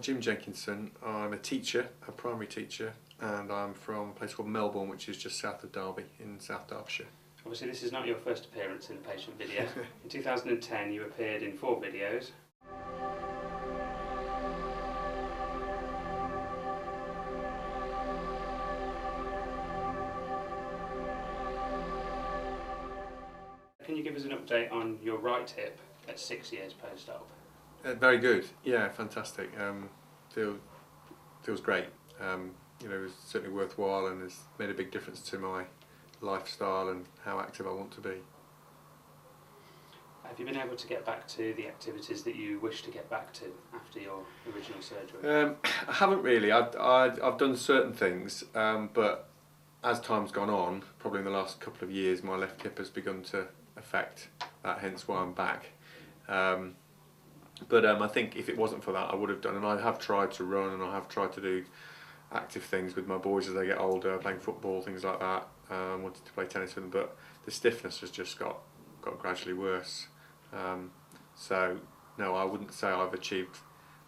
Jim Jenkinson. I'm a teacher, a primary teacher, and I'm from a place called Melbourne, which is just south of Derby in South Derbyshire. Obviously this is not your first appearance in a patient video. In 2010 you appeared in 4 videos. Can you give us an update on your right hip at 6 years post-op? Very good, yeah, fantastic. Feels great. You know, it was certainly worthwhile and has made a big difference to my lifestyle and how active I want to be. Have you been able to get back to the activities that you wish to get back to after your original surgery? I haven't really. I've done certain things, but as time's gone on, probably in the last couple of years, my left hip has begun to affect that, hence why I'm back. But I think if it wasn't for that, I would have done, and I have tried to run and I have tried to do active things with my boys as they get older, playing football, things like that. Wanted to play tennis with them, but the stiffness has just got gradually worse. So no, I wouldn't say I've achieved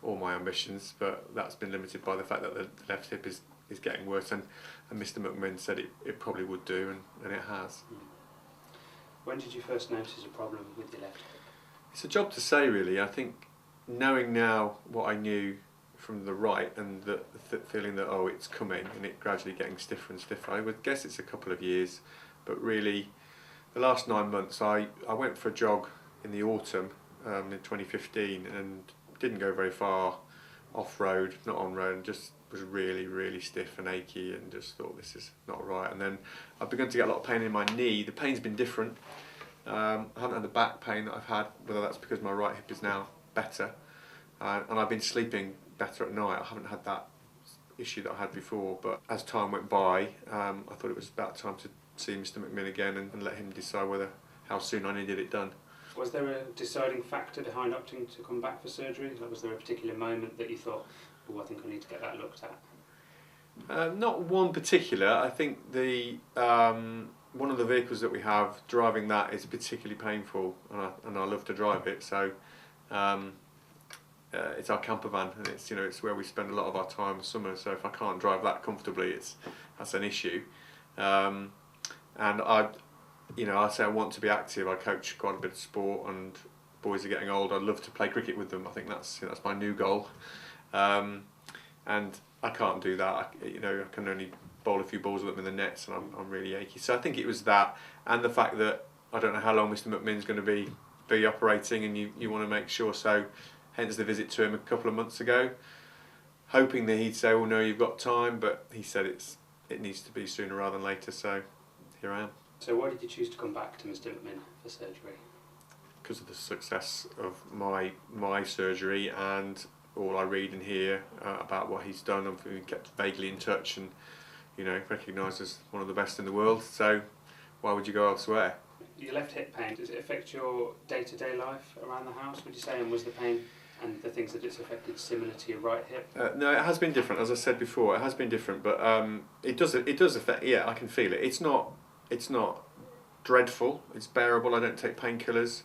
all my ambitions, but that's been limited by the fact that the left hip is getting worse, and Mr McMinn said it probably would do, and it has. When did you first notice a problem with your left hip? It's a job to say, really. I think knowing now what I knew from the right, and the feeling that, oh, it's coming, and it gradually getting stiffer and stiffer, I would guess it's a couple of years, but really the last 9 months I went for a jog in the autumn in 2015 and didn't go very far off-road, not on-road, and just was really stiff and achy, and just thought, this is not right. And then I've begun to get a lot of pain in my knee. The pain's been different. I haven't had the back pain that I've had, whether that's because my right hip is now better, and I've been sleeping better at night. I haven't had that issue that I had before, but as time went by, I thought it was about time to see Mr McMinn again and let him decide how soon I needed it done. Was there a deciding factor behind opting to come back for surgery? Like, was there a particular moment that you thought, oh, I think I need to get that looked at? Not one particular. I think the one of the vehicles that we have, driving that is particularly painful, and I love to drive it. So it's our camper van, and it's where we spend a lot of our time in summer. So if I can't drive that comfortably, that's an issue. And I say I want to be active. I coach quite a bit of sport, and boys are getting old. I'd love to play cricket with them. I think that's my new goal. And I can't do that. I can only bowl a few balls at them in the nets, and I'm really achy. So I think it was that, and the fact that I don't know how long Mr McMinn's going to be operating, and you want to make sure. So hence the visit to him a couple of months ago, hoping that he'd say, well, no, you've got time, but he said it needs to be sooner rather than later, so here I am. So why did you choose to come back to Mr McMinn for surgery? Because of the success of my surgery, and all I read and hear about what he's done. We kept vaguely in touch, and recognised as one of the best in the world, so why would you go elsewhere? Your left hip pain, does it affect your day-to-day life around the house, would you say, and was the pain and the things that it's affected similar to your right hip? No, it has been different, as I said before. It has been different, but it does affect. Yeah, I can feel it. It's not dreadful. It's bearable. I don't take painkillers,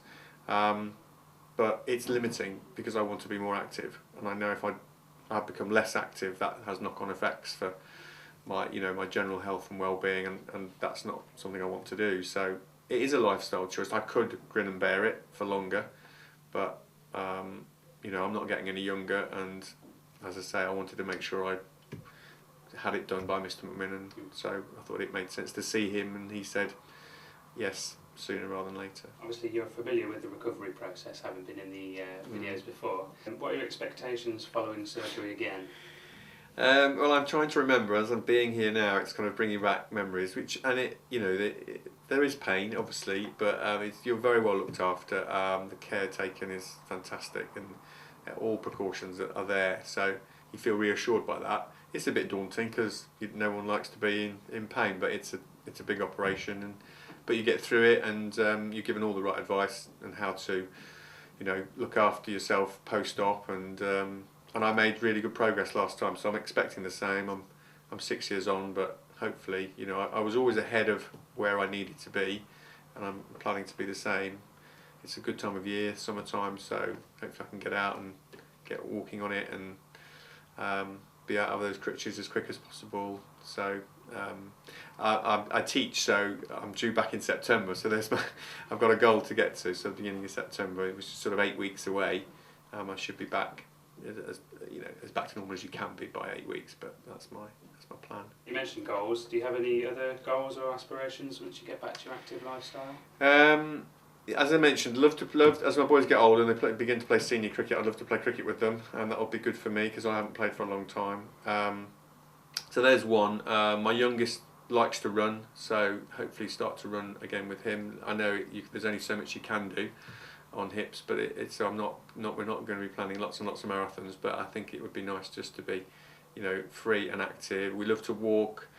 but it's limiting because I want to be more active, and I know if I've become less active, that has knock-on effects for my general health and well-being, and that's not something I want to do. So it is a lifestyle choice. I could grin and bear it for longer, but I'm not getting any younger, and as I say, I wanted to make sure I had it done by Mr McMinn, and so I thought it made sense to see him, and he said yes, sooner rather than later. Obviously you're familiar with the recovery process, having been in the videos before. What are your expectations following surgery again? Well, I'm trying to remember. As I'm being here now, it's kind of bringing back memories. There is pain, obviously, but you're very well looked after. The care taken is fantastic, and all precautions are there. So you feel reassured by that. It's a bit daunting because no one likes to be in pain, but it's a big operation, but you get through it, and you're given all the right advice and how to, look after yourself post-op, and I made really good progress last time, so I'm expecting the same. I'm 6 years on, but hopefully, I was always ahead of where I needed to be, and I'm planning to be the same. It's a good time of year, summertime, so hopefully I can get out and get walking on it, and be out of those crutches as quick as possible. So I teach, so I'm due back in September. So I've got a goal to get to. So beginning of September, which is sort of 8 weeks away. I should be back, as back to normal as you can be by 8 weeks. But that's my plan. You mentioned goals. Do you have any other goals or aspirations once you get back to your active lifestyle? As I mentioned, love as my boys get older and they begin to play senior cricket. I'd love to play cricket with them, and that'll be good for me because I haven't played for a long time. So there's one. My youngest likes to run, so hopefully start to run again with him. I know there's only so much you can do on hips, but so we're not going to be planning lots and lots of marathons. But I think it would be nice just to be, free and active. We love to walk.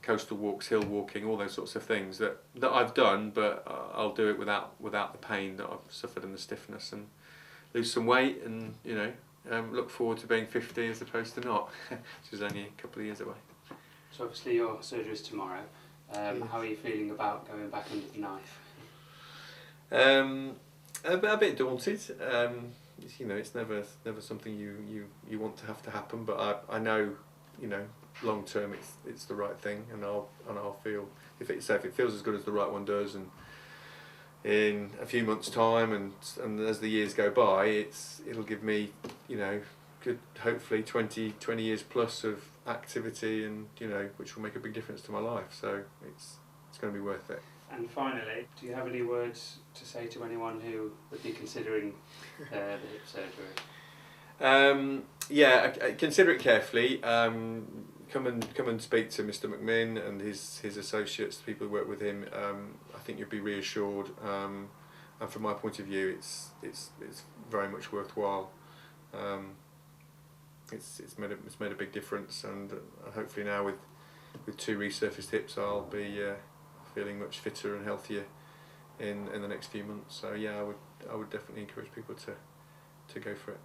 Coastal walks, hill walking, all those sorts of things that I've done, but I'll do it without the pain that I've suffered and the stiffness, and lose some weight, and look forward to being 50 as opposed to not, which is only a couple of years away. So obviously your surgery is tomorrow. How are you feeling about going back under the knife? A bit daunted. It's never something you want to have to happen, but I know, long term it's the right thing, and I'll feel if it feels as good as the right one does, and in a few months' time, and as the years go by, it'll give me good, hopefully 20 years plus of activity, and which will make a big difference to my life. So it's going to be worth it. And finally, do you have any words to say to anyone who would be considering the hip surgery? I consider it carefully. Come and speak to Mr McMinn and his associates, the people who work with him. I think you'll be reassured. And from my point of view, it's very much worthwhile. It's made a big difference, and hopefully now with 2 resurfaced hips, I'll be feeling much fitter and healthier in the next few months. So yeah, I would definitely encourage people to go for it.